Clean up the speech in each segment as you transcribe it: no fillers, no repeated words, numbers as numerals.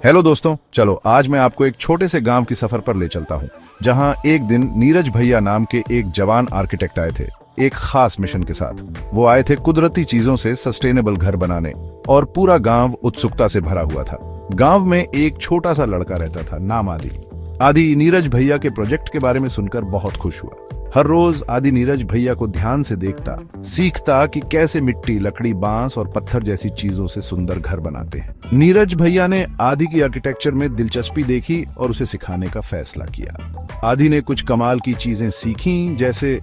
Hello दोस्तों, चलो आज मैं आपको एक छोटे से गांव की सफर पर ले चलता हूं, जहां एक दिन नीरज भैया नाम के एक जवान आर्किटेक्ट आए थे एक खास मिशन के साथ। वो आए थे कुदरती चीजों से सस्टेनेबल घर बनाने, और पूरा गांव उत्सुकता से भरा हुआ था। गांव में एक छोटा सा लड़का रहता था, नाम आदि। आदि नीरज भैया के प्रोजेक्ट के बारे में सुनकर बहुत खुश हुआ। हर रोज आदि नीरज भैया को ध्यान से देखता, सीखता कि कैसे मिट्टी, लकड़ी, बांस और पत्थर जैसी चीजों से सुंदर घर बनाते हैं। नीरज भैया ने आदि की आर्किटेक्चर में दिलचस्पी देखी और उसे सिखाने का फैसला किया। आदि ने कुछ कमाल की चीजें सीखी, जैसे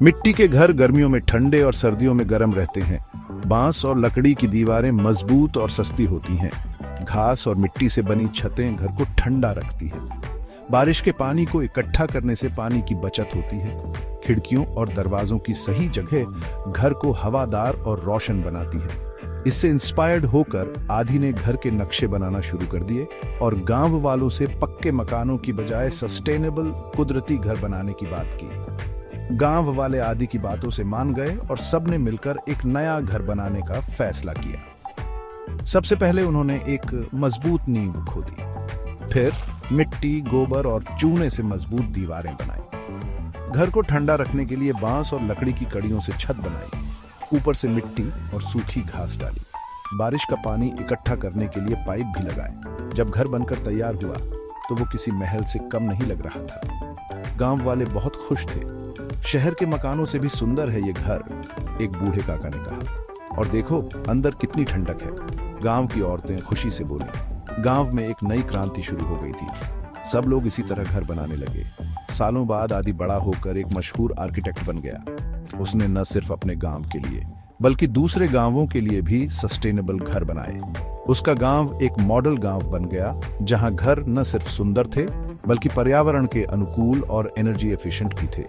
मिट्टी के घर गर्मियों में ठंडे और सर्दियों में गर्म रहते हैं। बांस और लकड़ी की दीवारें मजबूत और सस्ती होती हैं। घास और मिट्टी से बनी छतें घर को ठंडा रखती है। बारिश के पानी को इकट्ठा करने से पानी की बचत होती है। खिड़कियों और दरवाजों की सही जगह घर को हवादार और रोशन बनाती है। इससे इंस्पायर्ड होकर आदि ने घर के नक्शे बनाना शुरू कर दिए और गांव वालों से पक्के मकानों की बजाय सस्टेनेबल कुदरती घर बनाने की बात की। गांव वाले आदि की बातों से मान गए और सबने मिलकर एक नया घर बनाने का फैसला किया। सबसे पहले उन्होंने एक मजबूत नींव खोदी, फिर मिट्टी, गोबर और चूने से मजबूत दीवारें बनाई। घर को ठंडा रखने के लिए बांस और लकड़ी की कड़ियों से छत बनाई। ऊपर से मिट्टी और सूखी घास डाली। बारिश का पानी इकट्ठा करने के लिए पाइप भी लगाए। जब घर बनकर तैयार हुआ तो वो किसी महल से कम नहीं लग रहा था। गांव वाले बहुत खुश थे। शहर के मकानों से भी सुंदर है ये घर, एक बूढ़े काका ने कहा। और देखो अंदर कितनी ठंडक है। गांव की औरतें खुशी से बोली। गांव में एक नई क्रांति शुरू हो गई थी। सब लोग इसी तरह घर बनाने लगे। सालों बाद आदि बड़ा होकर एक मशहूर आर्किटेक्ट बन गया। उसने न सिर्फ अपने गांव के लिए बल्कि दूसरे गांवों के लिए भी सस्टेनेबल घर बनाए। उसका गांव एक मॉडल गांव बन गया, जहां घर न सिर्फ सुंदर थे बल्कि पर्यावरण के अनुकूल और एनर्जी एफिशिएंट भी थे।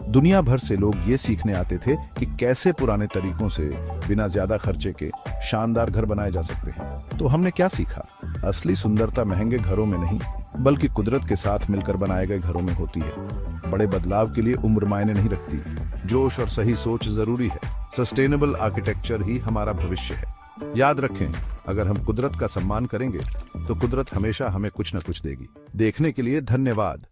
दुनिया भर से लोग ये सीखने आते थे कि कैसे पुराने तरीकों से बिना ज्यादा खर्चे के शानदार घर बनाए जा सकते हैं। तो हमने क्या सीखा? असली सुंदरता महंगे घरों में नहीं बल्कि कुदरत के साथ मिलकर बनाए गए घरों में होती है। बड़े बदलाव के लिए उम्र मायने नहीं रखती, जोश और सही सोच जरूरी है। सस्टेनेबल आर्किटेक्चर ही हमारा भविष्य है। याद रखें, अगर हम कुदरत का सम्मान करेंगे तो कुदरत हमेशा हमें कुछ न कुछ देगी। देखने के लिए धन्यवाद।